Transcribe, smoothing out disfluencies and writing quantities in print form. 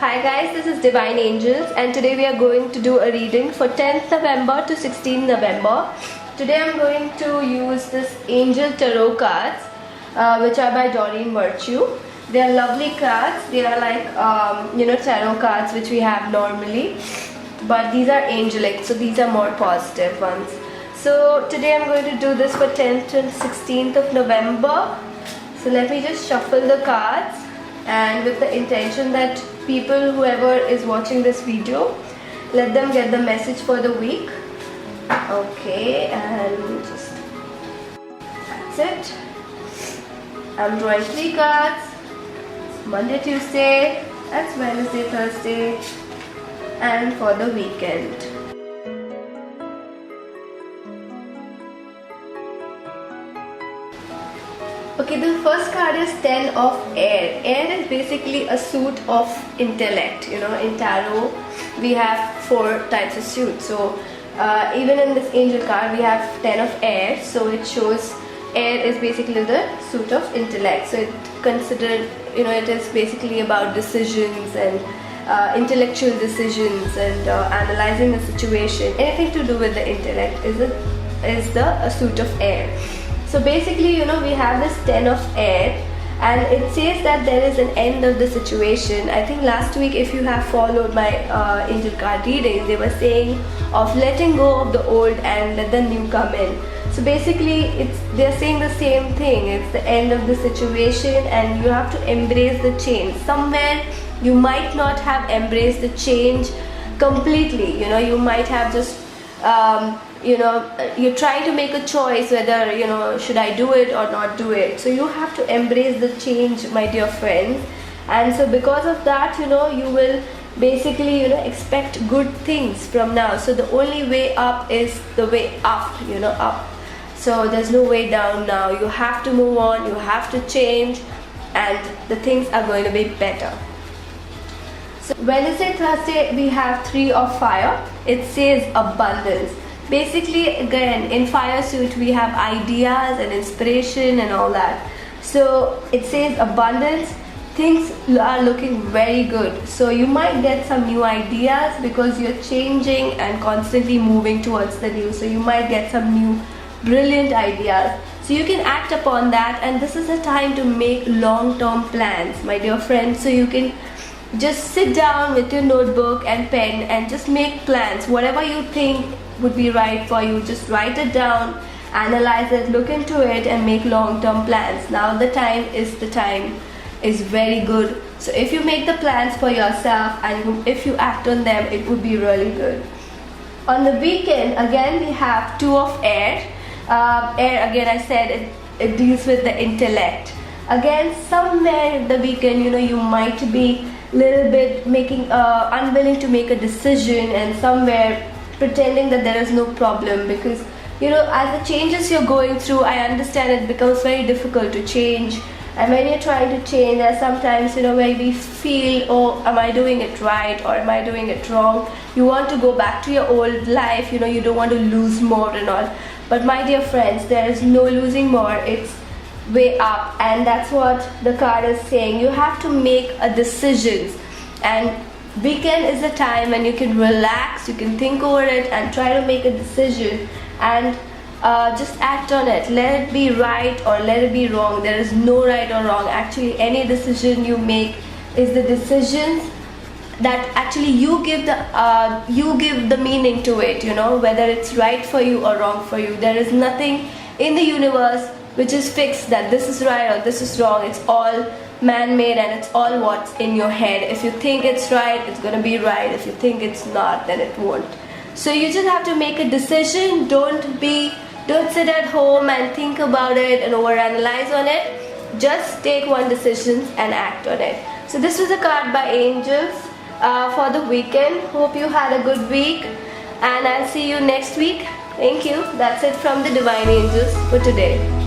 Hi guys, this is Divine Angels and today we are going to do a reading for 10th November to 16th November. Today I'm going to use this Angel Tarot cards which are by Doreen Virtue. They are lovely cards. They are like tarot cards which we have normally, but these are angelic, so these are more positive ones. So today I'm going to do this for 10th and 16th of November. So let me just shuffle the cards, and with the intention that whoever is watching this video, let them get the message for the week. Okay, and just that's it. I'm drawing 3 cards. Monday, Tuesday, that's Wednesday, Thursday, and for the weekend. Okay, the first card is 10 of Air. Air is basically a suit of intellect. You know, in tarot we have 4 types of suits. So even in this angel card we have 10 of Air. So it shows Air is basically the suit of intellect. So it is basically about decisions and intellectual decisions and analyzing the situation. Anything to do with the intellect is the suit of Air. So basically, we have this 10 of Air, and it says that there is an end of the situation. I think last week, if you have followed my angel card reading, they were saying of letting go of the old and let the new come in. So basically, they're saying the same thing. It's the end of the situation, and you have to embrace the change. Somewhere you might not have embraced the change completely. You might have just you're trying to make a choice whether should I do it or not do it. So you have to embrace the change, my dear friends. And so because of that, you will basically expect good things from now. So the only way up is the way up, up. So there's no way down now. You have to move on, you have to change, and the things are going to be better. So Wednesday, Thursday, we have 3 of Fire. It says abundance. Basically, again, in fire suit we have ideas and inspiration and all that. So it says abundance. Things are looking very good. So you might get some new ideas because you're changing and constantly moving towards the new. So you might get some new brilliant ideas. So you can act upon that, and this is a time to make long-term plans, my dear friends. So you can just sit down with your notebook and pen and just make plans. Whatever you think would be right for you, just write it down, analyze it, look into it, and make long-term plans. Now the time is very good. So if you make the plans for yourself and if you act on them, it would be really good. On the weekend, again we have 2 of Air. Air, again, I said it deals with the intellect. Again, somewhere in the weekend, you might be little bit unwilling to make a decision, and somewhere pretending that there is no problem, because as the changes you're going through, I understand it becomes very difficult to change. And when you're trying to change, there's sometimes where we feel, oh, am I doing it right or am I doing it wrong? You want to go back to your old life, you don't want to lose more and all. But my dear friends, there is no losing more. It's way up, and that's what the card is saying. You have to make a decision, and weekend is a time when you can relax, you can think over it and try to make a decision, and just act on it. Let it be right or let it be wrong. There is no right or wrong. Actually, any decision you make is the decision that actually you give the meaning to it, whether it's right for you or wrong for you. There is nothing in the universe which is fixed that this is right or this is wrong. It's all man-made, and it's all what's in your head. If you think it's right, it's gonna be right. If you think it's not, then it won't. So you just have to make a decision. Don't sit at home and think about it and overanalyze on it. Just take one decision and act on it. So this was a card by Angels for the weekend. Hope you had a good week, and I'll see you next week. Thank you. That's it from the Divine Angels for today.